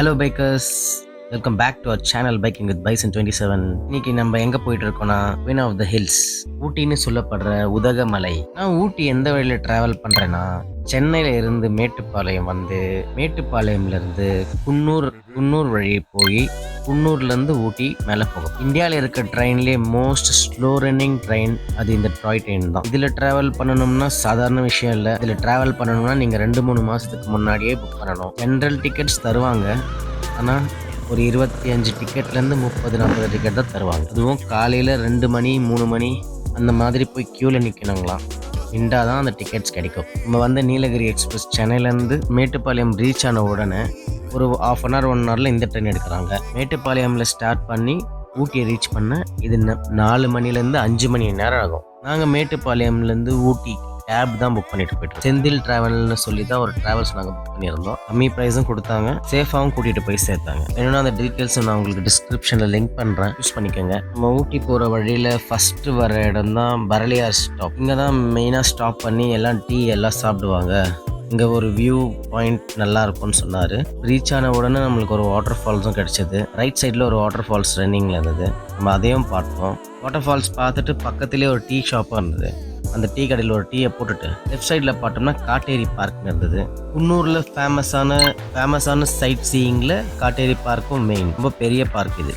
Hello bikers, welcome back to our channel biking with bison 27. இன்னைக்கு நம்ம எங்க போயிட்டு இருக்கோம்னா குயின் ஆஃப் த ஹில்ஸ் ஊட்டின்னு சொல்லப்படுற உதகமலை. நான் ஊட்டி எந்த வழியில டிராவல் பண்றேன்னா, சென்னையில இருந்து மேட்டுப்பாளையம் வந்து மேட்டுப்பாளையம்ல இருந்து குன்னூர் வழி போய் குன்னூர்ல இருந்து ஊட்டி மேல போகும். இந்தியாவில் இருக்க ட்ரெயின்லேயே மோஸ்ட் ஸ்லோ ரன்னிங் ட்ரெயின் அது இந்த டாய் ட்ரெயின் தான். இதுல டிராவல் பண்ணணும்னா சாதாரண விஷயம் இல்லை. இதுல டிராவல் பண்ணணும்னா நீங்க 2-3 மாசத்துக்கு முன்னாடியே புக் பண்ணணும். ஜென்ரல் டிக்கெட்ஸ் தருவாங்க, ஆனா ஒரு 25 டிக்கெட்லேருந்து 30-40 டிக்கெட் தான் தருவாங்க. அதுவும் காலையில் 2 மணி 3 மணி அந்த மாதிரி போய் க்யூவில் நிற்கணுங்களாம். நின்றா தான் அந்த டிக்கெட்ஸ் கிடைக்கும். நம்ம வந்து நீலகிரி எக்ஸ்பிரஸ் சென்னையிலேருந்து மேட்டுப்பாளையம் ரீச் ஆன உடனே ஒரு 1/2 hour 1 hourல இந்த ட்ரெயின் எடுக்கிறாங்க. மேட்டுப்பாளையமில் ஸ்டார்ட் பண்ணி ஊட்டியை ரீச் பண்ண இது 4 மணிலேருந்து 5 மணி நேரம் ஆகும். நாங்கள் மேட்டுப்பாளையம்லேருந்து ஊட்டி கேப் தான் புக் பண்ணிட்டு போயிட்டோம். செந்தில் டிராவல்னு சொல்லி தான் ஒரு டிராவல்ஸ் நாங்கள் புக் பண்ணியிருந்தோம். கம்மி ப்ரைஸும் கொடுத்தாங்க, சேஃபாகவும் கூட்டிகிட்டு போய் சேர்த்தாங்க. என்னன்னா அந்த டீட்டெயில்ஸ் நான் உங்களுக்கு டிஸ்கிரிப்ஷனில் லிங்க் பண்ணுறேன், யூஸ் பண்ணிக்கோங்க. நம்ம ஊட்டி போகிற வழியில் ஃபஸ்ட்டு வர இடம் தான் பரலியார் ஸ்டாப். இங்கே தான் மெயினாக ஸ்டாப் பண்ணி எல்லாம் டீ எல்லாம் சாப்பிடுவாங்க. இங்கே ஒரு வியூ பாயிண்ட் நல்லா இருக்கும்னு சொன்னார். ரீச் ஆன உடனே நம்மளுக்கு ஒரு வாட்டர் ஃபால்ஸும் கிடச்சிது. ரைட் சைடில் ஒரு வாட்டர் ஃபால்ஸ் ரன்னிங்கில் இருந்தது. நம்ம அதையும் பார்த்தோம். வாட்டர் ஃபால்ஸ் பார்த்துட்டு பக்கத்துலேயே ஒரு டீ ஷாப்பும் இருந்தது. அந்த டீ கடையில் ஒரு டீயை போட்டுட்டு லெஃப்ட் சைடில் பார்த்தோம்னா காட்டேரி பார்க்னு இருந்தது. குன்னூரில் ஃபேமஸான சைட் சீயிங்கில் காட்டேரி பார்க்கும் மெயின். ரொம்ப பெரிய பார்க் இது.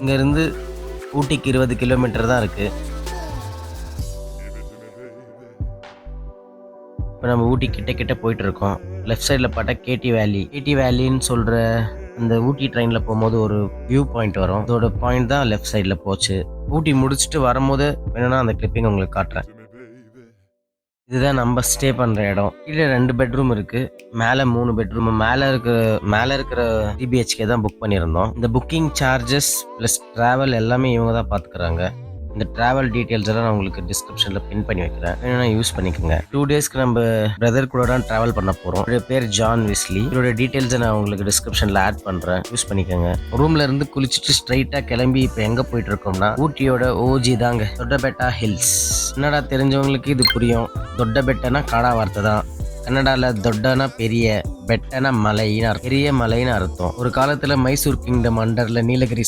இங்கேருந்து ஊட்டிக்கு 20 கிலோமீட்டர் தான் இருக்குது. இப்போ நம்ம ஊட்டி கிட்ட போயிட்டு இருக்கோம். லெஃப்ட் சைடில் பார்த்தா கேடி வேலின்னு சொல்கிற அந்த ஊட்டி ட்ரெயினில் போகும்போது ஒரு வியூ பாயிண்ட் வரும். அதோட பாயிண்ட் தான் லெஃப்ட் சைடில் போச்சு. ஊட்டி முடிச்சுட்டு வரும்போது வேணும்னா அந்த கிளிப்பிங் உங்களுக்கு காட்டுறேன். இதுதான் நம்ம ஸ்டே பண்ணுற இடம். கீழே 2 பெட்ரூம் இருக்குது, மேலே 3 பெட்ரூம். மேலே இருக்கிற 3 BHK தான் புக் பண்ணியிருந்தோம். இந்த புக்கிங் சார்ஜஸ் ப்ளஸ் ட்ராவல் எல்லாமே இவங்க தான் பார்த்துக்கிறாங்க. இந்த ட்ராவல் டீட்டெயில்ஸ் எல்லாம் நான் உங்களுக்கு டிஸ்கிரிப்ஷனில் பின் பண்ணி வைக்கிறேன், வேணும்னா யூஸ் பண்ணிக்கோங்க. 2 டேஸ்க்கு நம்ம பிரதர் கூட தான் ட்ராவல் பண்ண போகிறோம். அவருடைய பேர் ஜான் விஸ்லி. இதோட டீட்டெயில்ஸை நான் உங்களுக்கு டிஸ்கிரிப்ஷனில் ஆட் பண்ணுறேன், யூஸ் பண்ணிக்கோங்க. ரூம்ல இருந்து குளிச்சுட்டு ஸ்ட்ரைட்டாக கிளம்பி இப்போ எங்கே போயிட்டு இருக்கோம்னா ஊட்டியோட ஓஜி தாங்க, தொட்டபெட்டா ஹில்ஸ். என்னடா தெரிஞ்சவங்களுக்கு இது புரியும். தொட்டபெட்டனா காடா வார்த்தை தான். கன்னடாவில் தொட்டனா பெரிய, பெட்டனா மலைன்னு, பெரிய மலைன்னு அர்த்தம். ஒரு காலத்தில் மைசூர் கிங்டம் அண்டரில் நீலகிரி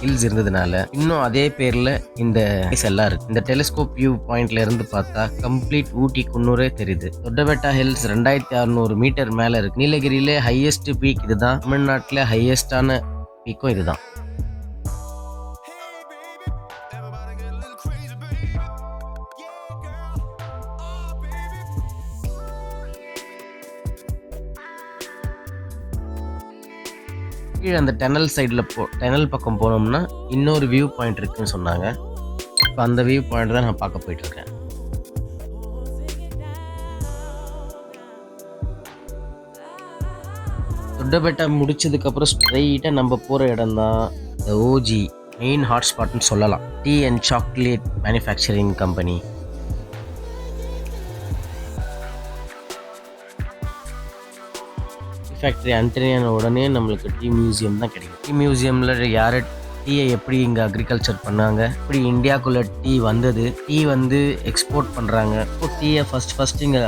ஹில்ஸ் இருந்ததுனால இன்னும் அதே பேர்ல இந்த ஹில்ஸ் எல்லாம் இருக்கு. இந்த டெலிஸ்கோப் வியூ பாயிண்ட்ல இருந்து பார்த்தா கம்ப்ளீட் ஊட்டி குன்னூரே தெரியுது. தொட்டபெட்டா ஹில்ஸ் 2600 மீட்டர் மேல இருக்கு. நீலகிரியில ஹையஸ்ட் பீக் இதுதான். தமிழ்நாட்டில் ஹையஸ்டான பீக்கும் இதுதான். கீழே அந்த டனல் பக்கம் போனோம்னா இன்னொரு வியூ பாயிண்ட் இருக்குன்னு சொன்னாங்க. இப்போ அந்த வியூ பாயிண்ட் தான் நான் பார்க்க போயிட்டு இருக்கேன். தொட்டபெட்டா முடிச்சதுக்கப்புறம் ஸ்ட்ரைட்டாக நம்ம போகிற இடம் தான் இந்த ஓஜி மெயின் ஹாட்ஸ்பாட்னு சொல்லலாம். Tea and chocolate manufacturing company. Factory அன்டனியான உடனே நம்மளுக்கு டீ மியூசியம் தான் கிடைக்கும். டீ மியூசியமில் யார் டீயை எப்படி இங்கே அக்ரிகல்ச்சர் பண்ணாங்க, எப்படி இந்தியாவுக்குள்ளே டீ வந்தது, டீ வந்து எக்ஸ்போர்ட் பண்ணுறாங்க, இப்போ டீயை ஃபஸ்ட் இங்கே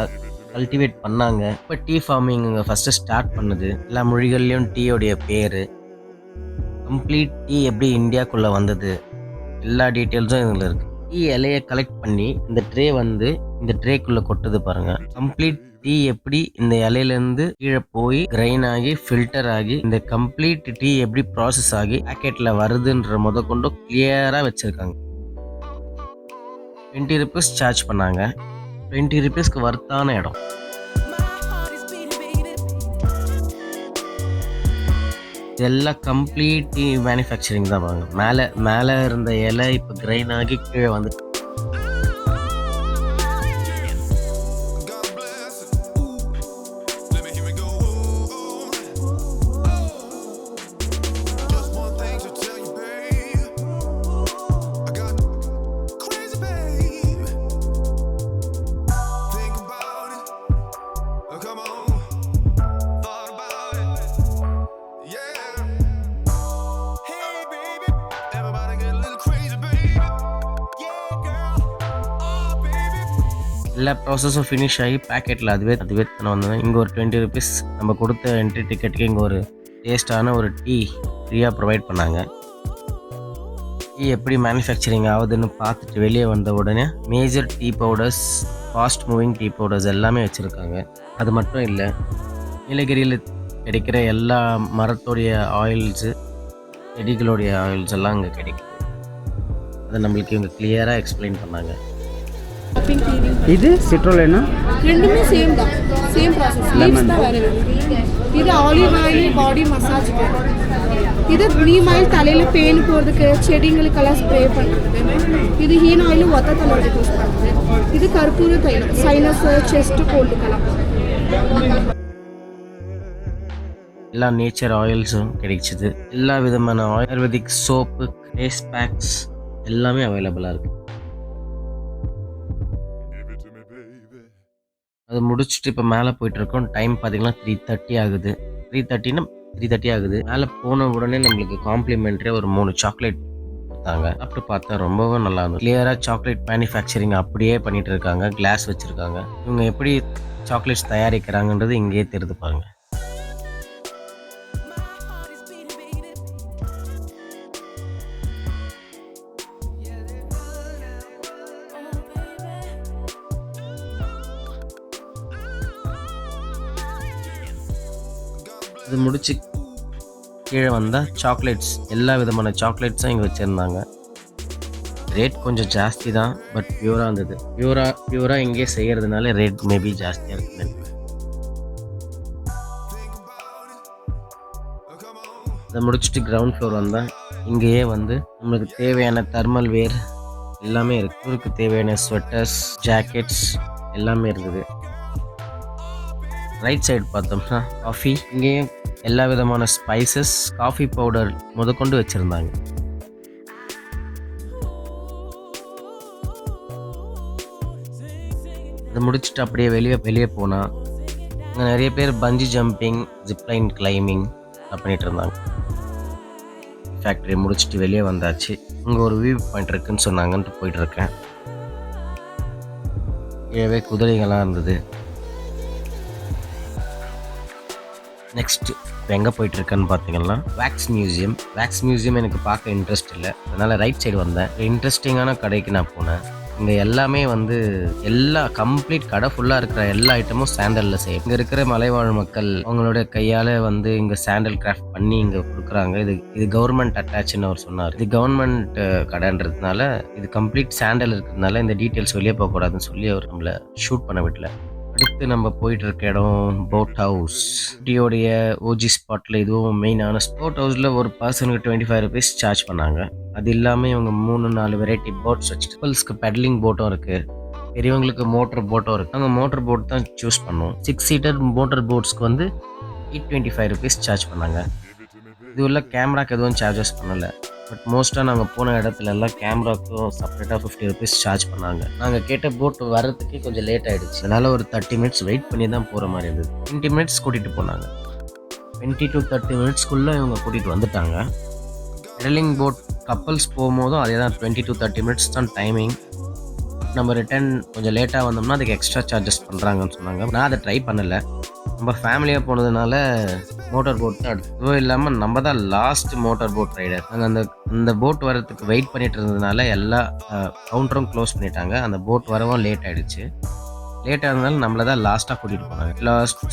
கல்டிவேட் பண்ணாங்க, இப்போ டீ ஃபார்மிங் இங்கே ஃபஸ்ட்டு ஸ்டார்ட் பண்ணுது. எல்லா மொழிகள்லேயும் டீயோடைய பேர், கம்ப்ளீட் டீ எப்படி இந்தியாவுக்குள்ளே வந்தது, எல்லா டீட்டெயில்ஸும் இதில் இருக்குது. டீ இலையை கலெக்ட் பண்ணி இந்த ட்ரேக்குள்ளே கொட்டுது பாருங்கள். கம்ப்ளீட் டீ எப்படி இந்த இலையிலேருந்து கீழே போய் கிரைன் ஆகி ஃபில்டர் ஆகி இந்த கம்ப்ளீட் டீ எப்படி ப்ராசஸ் ஆகி பேக்கெட்ல வருதுன்ற கொண்டு கிளியரா வச்சிருக்காங்க. 20 rupees சார்ஜ் பண்ணாங்க. 20 rupeesக்கு வர்த்தான இடம். இதெல்லாம் கம்ப்ளீட் டீ மேனுஃபேக்சரிங் தான் பாருங்க. மேலே இருந்த இலை இப்போ கிரைன் ஆகி கீழே வந்து எல்லா ப்ராசஸும் ஃபினிஷ் ஆகி பேக்கெட்டில் அதுவே தானே வந்தது. இங்கே ஒரு 20 ருபீஸ் நம்ம கொடுத்த என்ட்ரி டிக்கெட்டுக்கு இங்கே ஒரு டேஸ்டான ஒரு டீ ஃப்ரீயாக ப்ரொவைட் பண்ணாங்க. டீ எப்படி மேனுஃபேக்சரிங் ஆகுதுன்னு பார்த்துட்டு வெளியே வந்த உடனே major tea powders, fast moving tea powders எல்லாமே வச்சுருக்காங்க. அது மட்டும் இல்லை, நீலகிரியில் கிடைக்கிற எல்லா மரத்தோடைய ஆயில்ஸு, செடிகளுடைய ஆயில்ஸ் எல்லாம் அங்கே கிடைக்குது. அதை நம்மளுக்கு இவங்க கிளியராக எக்ஸ்பிளைன் பண்ணாங்க. இது சிட்ரோலேனா ரெண்டுமே சேம் தான், சேம் ப்ராசஸ். லீவ்ஸ் தான் வேறு வேறு. இது ஆலிவ் ஆயில் பாடி மசாஜ்க்கு, இது நீம் ஆயில் தலையில் பெயின் போகிறதுக்கு, செடிங்களுக்கெல்லாம் ஸ்ப்ரே பண்ணுறது. இது ஹீன் ஆயில் ஒத்த தலைவலிக்கு யூஸ் பண்ணுறது. இது கற்பூர தைலம் சைனஸ், செஸ்ட், கோல்டுக்கெல்லாம். எல்லா நேச்சர் ஆயில்ஸும் கிடைச்சிது. எல்லா விதமான ஆயுர்வேதிக் சோப்பு, ஃபேஸ் பேக்ஸ் எல்லாமே அவைலபிளாக இருக்குது. அது முடிச்சுட்டு இப்போ மேலே போயிட்டுருக்கோம். டைம் பார்த்தீங்கன்னா 3:30 ஆகுது. 3:30 ஆகுது. மேலே போன உடனே நம்மளுக்கு காம்ப்ளிமெண்ட்ரியாக ஒரு 3 சாக்லேட் கொடுத்தாங்க. சாப்பிட்டு பார்த்தா ரொம்பவும் நல்லா இருந்தது. கிளியராக சாக்லேட் மேனுஃபேக்சரிங் அப்படியே பண்ணிட்டு இருக்காங்க. கிளாஸ் வச்சுருக்காங்க. இவங்க எப்படி சாக்லேட்ஸ் தயாரிக்கிறாங்கன்றது இங்கேயே தெரிந்து பாருங்க. இது முடிச்சு கீழே வந்தால் சாக்லேட்ஸ், எல்லா விதமான சாக்லேட்ஸும் இங்கே வச்சுருந்தாங்க. ரேட் கொஞ்சம் ஜாஸ்தி தான், பட் பியூராக இருந்தது. பியூராக இங்கேயே செய்கிறதுனால ரேட் மேபி ஜாஸ்தியாக இருக்குது. இதை முடிச்சுட்டு கிரவுண்ட் ஃப்ளோர் வந்தால் இங்கேயே வந்து நம்மளுக்கு தேவையான தெர்மல் வேர் எல்லாமே இருக்குது. ஊருக்கு தேவையான ஸ்வெட்டர்ஸ், ஜாக்கெட்ஸ் எல்லாமே இருந்தது. ரைட் சைடு பார்த்தோம்னா காஃபி, இங்கேயும் எல்லா விதமான ஸ்பைசஸ், காஃபி பவுடர் முதற்கொண்டு வச்சுருந்தாங்க. அதை முடிச்சுட்டு அப்படியே வெளியே போனால் அங்கே நிறைய பேர் பஞ்சி ஜம்பிங், ஜிப்லைன் கிளைம்பிங் பண்ணிட்டு இருந்தாங்க. ஃபேக்ட்ரி முடிச்சுட்டு வெளியே வந்தாச்சு. இங்கே ஒரு வியூ பாயிண்ட் இருக்குன்னு சொன்னாங்கன்ட்டு போயிட்டுருக்கேன். கீழே குதிரைகள்லாம் இருந்தது. நெக்ஸ்ட் இப்போ எங்கே போயிட்டுருக்கேன்னு பார்த்தீங்கன்னா வேக்ஸ் மியூசியம் எனக்கு பார்க்க இன்ட்ரெஸ்ட் இல்லை, அதனால் ரைட் சைடு வந்தேன். இன்ட்ரெஸ்டிங்கான கடைக்கு நான் போனேன். இங்கே எல்லாமே வந்து எல்லா கம்ப்ளீட் கடை ஃபுல்லாக இருக்கிற எல்லா ஐட்டமும் சாண்டலில் செய்யும். இங்கே இருக்கிற மலைவாழ் மக்கள் அவங்களோட கையால் வந்து இங்கே சாண்டல் கிராஃப்ட் பண்ணி இங்கே கொடுக்குறாங்க. இது கவர்மெண்ட் அட்டாச்சுன்னு அவர் சொன்னார். இது கவர்மெண்ட் கடைன்றதுனால, இது கம்ப்ளீட் சாண்டல் இருக்கிறதுனால இந்த டீட்டெயில்ஸ் வெளியே போகக்கூடாதுன்னு சொல்லி அவர் நம்மளை ஷூட் பண்ண விடல. அடுத்து நம்ம போயிட்டு இருக்க இடம் போட் ஹவுஸ். ஊட்டியோடைய ஓஜி ஸ்பாட்டில் இதுவும் மெயினான போட் ஹவுஸில் ஒரு பர்சனுக்கு 25 ருபீஸ் சார்ஜ் பண்ணாங்க. அது இல்லாமல் இவங்க 3-4 வெரைட்டி போட்ஸ் வச்சுட்டு, கப்பல்ஸ்க்கு பெடலிங் போட்டும் இருக்குது, பெரியவங்களுக்கு மோட்டர் போட்டும் இருக்குது. நாங்கள் மோட்டர் போட் தான் சூஸ் பண்ணோம். 6 சீட்டர் மோட்டர் போட்ஸ்க்கு வந்து 825 ருபீஸ் சார்ஜ் பண்ணாங்க. இது உள்ள கேமராக்கு எதுவும் சார்ஜஸ் பண்ணலை. பட் மோஸ்ட்டாக நாங்கள் போன இடத்துல எல்லாம் கேமராக்கும் செப்பரேட்டாக 50 ருபீஸ் சார்ஜ் பண்ணாங்க. நாங்கள் கேட்ட போட் வர்றதுக்கு கொஞ்சம் லேட் ஆகிடுச்சு. அதனால் ஒரு 30 மினிட்ஸ் வெயிட் பண்ணி தான் போகிற மாதிரி இருந்தது. 20 மினிட்ஸ் கூட்டிகிட்டு போனாங்க. 20 to 30 மினிட்ஸ்க்குள்ளே இவங்க கூட்டிகிட்டு வந்துட்டாங்க. பெடலிங் போட் கப்பல்ஸ் போகும்போதும் அதே தான், 20 to 30 மினிட்ஸ் தான் டைமிங். நம்ம ரிட்டர்ன் கொஞ்சம் லேட்டாக வந்தோம்னா அதுக்கு எக்ஸ்ட்ரா சார்ஜஸ் பண்ணுறாங்கன்னு சொன்னாங்க. நான் அதை ட்ரை பண்ணலை. நம்ம ஃபேமிலியாக போனதுனால மோட்டார் போட் தான் எடுத்து. இதுவும் இல்லாமல் நம்ம தான் லாஸ்ட் மோட்டார் போட் ரைடர். நாங்கள் அந்த போட் வரதுக்கு வெயிட் பண்ணிட்டு இருந்ததுனால எல்லா கவுண்டரும் க்ளோஸ் பண்ணிட்டாங்க. அந்த போட் வரவும் லேட் ஆகிடுச்சு. லேட்டாக இருந்தாலும் நம்மளை தான் லாஸ்ட்டாக கூட்டிகிட்டு போனாங்க. லாஸ்ட்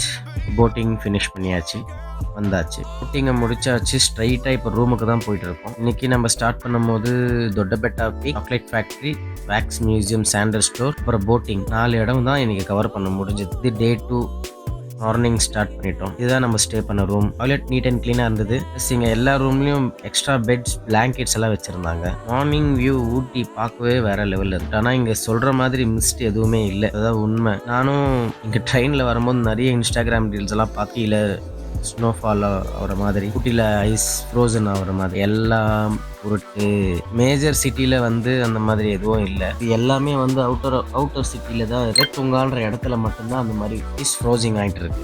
போட்டிங் ஃபினிஷ் பண்ணியாச்சு, வந்தாச்சு. போட்டிங்கை முடிச்சாச்சு. ஸ்ட்ரைட்டாக இப்போ ரூமுக்கு தான் போயிட்டு இருக்கோம். இன்றைக்கி நம்ம ஸ்டார்ட் பண்ணும்போது Doddabetta peak, chocolate factory, wax museum, sandal store, அப்புறம் போட்டிங் 4 இடம் தான் இன்றைக்கி கவர் பண்ண முடிஞ்சது. இது டே 2 மார்னிங் ஸ்டார்ட் பண்ணிட்டோம். இதுதான் நம்ம ஸ்டே பண்ண ரூம். டாய்லெட் நீட் அண்ட் க்ளீனாக இருந்தது. இங்கே எல்லா ரூம்லேயும் எக்ஸ்ட்ரா பெட்ஸ், பிளாங்கெட்ஸ் எல்லாம் வச்சுருந்தாங்க. மார்னிங் வியூ ஊட்டி பார்க்கவே வேற லெவலில் இருக்கு. ஆனால் இங்கே சொல்கிற மாதிரி மிஸ்ட் எதுவுமே இல்லை, அதான் உண்மை. நானும் இங்கே ட்ரெயினில் வரும்போது நிறைய இன்ஸ்டாகிராம் ரீல்ஸ் எல்லாம் பார்த்தியில் ஸ்னோஃபால் ஆகிற மாதிரி, ஊட்டியில் ஐஸ் ஃப்ரோசன் ஆகிற மாதிரி எல்லாம் உருட்டு. மேஜர் சிட்டியில் வந்து அந்த மாதிரி எதுவும் இல்லை. இது எல்லாமே வந்து அவுட்டர் சிட்டியில் தான், ரெட்டுங்கான்ற இடத்துல மட்டும்தான் அந்த மாதிரி ஐஸ் ஃப்ரோசிங் ஆகிட்டு இருக்கு.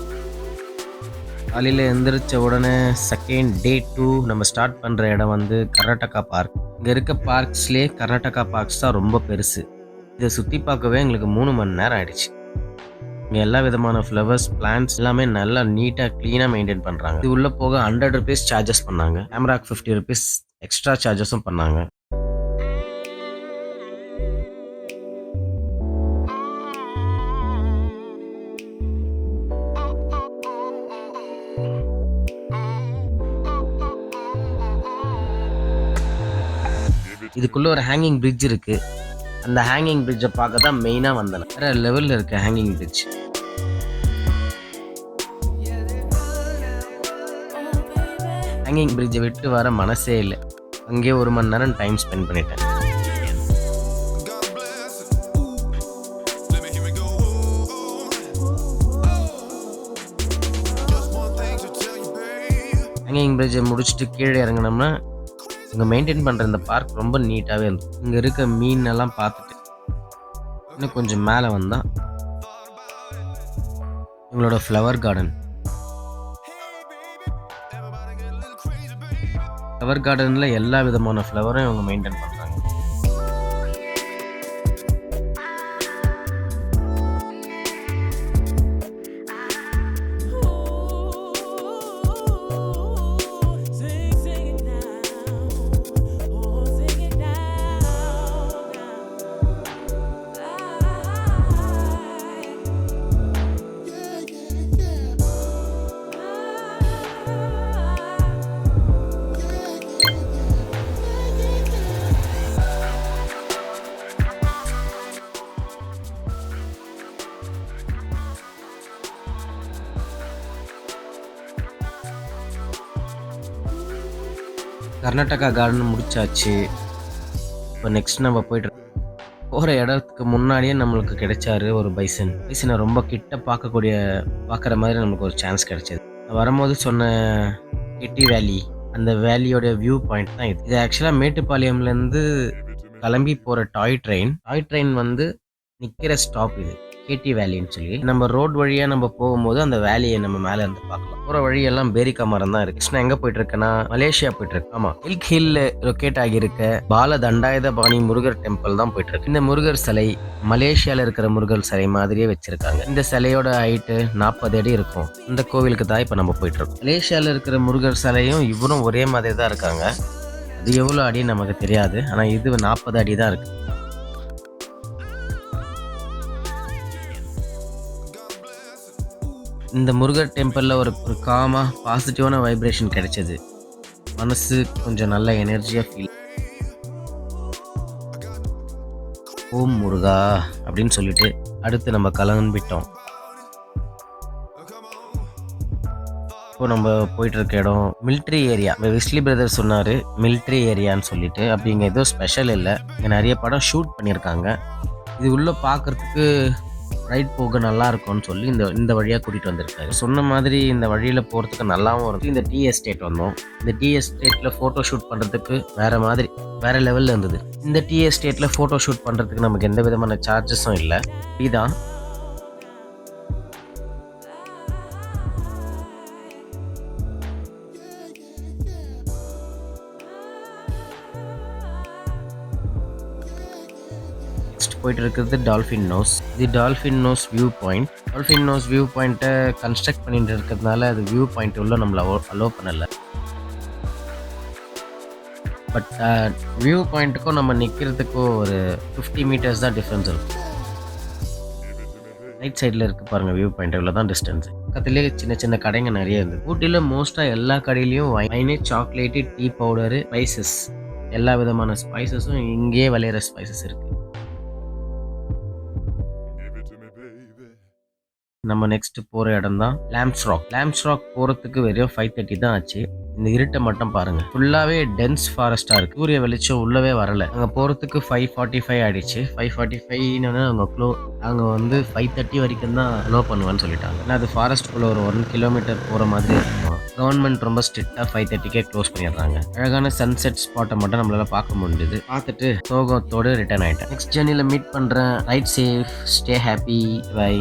காலையில் எந்திரிச்ச உடனே செகண்ட் டே 2 நம்ம ஸ்டார்ட் பண்ணுற இடம் வந்து கர்நாடகா பார்க். இங்கே இருக்க பார்க்ஸ்லேயே கர்நாடகா பார்க்ஸ் தான் ரொம்ப பெருசு. இதை சுற்றி பார்க்கவே எங்களுக்கு 3 மணி நேரம் ஆயிடுச்சு. இங்கே எல்லா விதமான ஃப்ளவர்ஸ், பிளான்ட்ஸ் எல்லாமே நல்லா நீட்டாக க்ளீனாக மெயின்டைன் பண்ணுறாங்க. இது உள்ளே போக ₹100 சார்ஜஸ் பண்ணாங்க. கேமராக்கு ₹50 எக்ஸ்ட்ரா சார்ஜஸும் பண்ணாங்க. இதுக்குள்ள ஒரு ஹேங்கிங் பிரிட்ஜ் இருக்கு. அந்த ஹேங்கிங் பிரிட்ஜை பார்க்க தான் மெயினாக வந்தேன். வேற லெவலில் இருக்க ஹேங்கிங் பிரிட்ஜ். ஹேங்கிங் பிரிட்ஜை விட்டு வர மனசே இல்லை. அங்கேயே 1 மணி நேரம் டைம் ஸ்பெண்ட் பண்ணிட்டேன். ஹேங்கிங் பிரிட்ஜை முடிச்சுட்டு கீழே இறங்கினோம்னா இங்கே மெயின்டைன் பண்ணுற இந்த பார்க் ரொம்ப நீட்டாகவே இருந்தது. இங்கே இருக்க மீன் எல்லாம் பார்த்துட்டு இன்னும் கொஞ்சம் மேலே வந்தால் இவங்களோட ஃப்ளவர் கார்டன். ஃப்ளவர் கார்டனில் எல்லா விதமான ஃப்ளவரும் இவங்க மெயின்டைன் பண்ணுறாங்க. கர்நாடகா கார்டன் முடிச்சாச்சு. இப்போ நெக்ஸ்ட் நம்ம போயிட்டு போகிற இடத்துக்கு முன்னாடியே நம்மளுக்கு கிடைச்சாரு ஒரு பைசனை ரொம்ப கிட்ட பார்க்குற மாதிரி நமக்கு ஒரு சான்ஸ் கிடைச்சது. வரும்போது சொன்ன கெட்டி வேலி, அந்த வேலியோட வியூ பாயிண்ட் தான் இது. இது ஆக்சுவலாக மேட்டுப்பாளையம்லேருந்து கிளம்பி போகிற டாய் ட்ரெயின் வந்து நிற்கிற ஸ்டாப் இது கேட்டி வேலின்னு சொல்லி. நம்ம ரோட் வழியாக நம்ம போகும்போது அந்த வேலியை நம்ம மேலே இருந்து பார்க்கலாம். போகிற வழியெல்லாம் பேரிக்கா மரம் தான் இருக்கு. நான் எங்கே போயிட்டு இருக்கேன்னா மலேசியா போயிட்டு இருக்கு. ஆமாம், இல்க் ஹில்ல லொக்கேட் ஆகியிருக்க பால தண்டாயுதபாணி முருகர் டெம்பிள் தான் போயிட்டு இருக்கு. இந்த முருகர் சிலை மலேசியாவில் இருக்கிற முருகர் சிலை மாதிரியே வச்சிருக்காங்க. இந்த சிலையோட ஹைட்டு 40 அடி இருக்கும். இந்த கோவிலுக்கு தான் இப்போ நம்ம போயிட்டு இருக்கோம். மலேசியாவில் இருக்கிற முருகர் சிலையும் இவரும் ஒரே மாதிரி தான் இருக்காங்க. அது எவ்வளோ அடின்னு நமக்கு தெரியாது, ஆனால் இது 40 அடி தான் இருக்கு. இந்த முருகர் டெம்பிளில் ஒரு காமாக பாசிட்டிவான வைப்ரேஷன் கிடைச்சது. மனசு கொஞ்சம் நல்ல எனர்ஜியாக ஃபீல். ஓம் முருகா அப்படின்னு சொல்லிட்டு அடுத்து நம்ம கிளம்பிட்டோம். இப்போ நம்ம போயிட்டு இருக்க இடம் மிலிட்ரி ஏரியா. விஸ்லி பிரதர் சொன்னார் மிலிட்ரி ஏரியான்னு சொல்லிட்டு. அப்படி இங்கே ஏதோ ஸ்பெஷல் இல்லை, இங்கே நிறைய படம் ஷூட் பண்ணியிருக்காங்க. இது உள்ளே பார்க்குறதுக்கு ரைட் போக நல்லா இருக்கும்னு சொல்லி இந்த வழியாக கூட்டிகிட்டு வந்திருக்காரு. சொன்ன மாதிரி இந்த வழியில் போகிறதுக்கு நல்லாவும் இருக்கும். இந்த டீ எஸ்டேட் வந்தோம். இந்த டீ எஸ்டேட்டில் ஃபோட்டோ ஷூட் பண்ணுறதுக்கு வேறு லெவலில் இருந்தது. இந்த டீ எஸ்டேட்டில் ஃபோட்டோ ஷூட் பண்ணுறதுக்கு நமக்கு எந்த விதமான சார்ஜஸும் இல்லை. இதுதான் போயிட்டு இருக்கிறது டால்ஃபின் நோஸ். இது dolphin nose view point. Dolphin nose view பாயிண்ட்டை கன்ஸ்ட்ரக்ட் பண்ணிட்டு இருக்கிறதுனால அது வியூ பாயிண்ட் உள்ள நம்மளை அலோவ் பண்ணலை. பட் வியூ பாயிண்ட்டுக்கும் நம்ம நிற்கிறதுக்கும் ஒரு 50 மீட்டர்ஸ் தான் டிஃப்ரென்ஸ் இருக்கும். ரைட் சைடில் இருக்குது பாருங்கள் வியூ பாயிண்ட், இவ்வளோ தான் டிஸ்டன்ஸ். பக்கத்துலேயே சின்ன சின்ன கடைங்க நிறைய இருக்குது. ஊட்டியில் மோஸ்ட்டாக எல்லா கடையிலையும் wine, chocolate, tea powder, spices, எல்லா விதமான ஸ்பைசஸும் இங்கேயே விளையிற ஸ்பைசஸ் இருக்குது. நம்ம நெக்ஸ்ட் போகிற இடம் தான் லேம்ப்ஸ் ராக் போகிறதுக்கு வெறும் 5:30 தான் ஆச்சு. இந்த இருட்டை மட்டும் பாருங்கள், ஃபுல்லாகவே டென்ஸ் ஃபாரஸ்ட்டாக இருக்குது. சூரிய வெளிச்சம் உள்ளவே வரலை. அங்கே போகிறதுக்கு 5:45 ஆகிடுச்சு. 5:45 அவங்க வந்து 5:30 வரைக்கும் தான் அலோ பண்ணுவான்னு சொல்லிட்டாங்க. ஏன்னா அது ஃபாரஸ்ட்குள்ளே ஒரு 1 கிலோமீட்டர் போகிற மாதிரி இருக்கும். கவர்மெண்ட் ரொம்ப ஸ்ட்ரிக்டாக 5:30க்கே க்ளோஸ் பண்ணிடுறாங்க. அழகான சன்செட் ஸ்பாட்டை மட்டும் நம்மளால பார்க்க முடியுது. பார்த்துட்டு சோகத்தோடு ரிட்டர்ன் ஆகிட்டேன். நெக்ஸ்ட் ஜர்னியில் மீட் பண்ணுறேன். Ride safe, stay happy, by.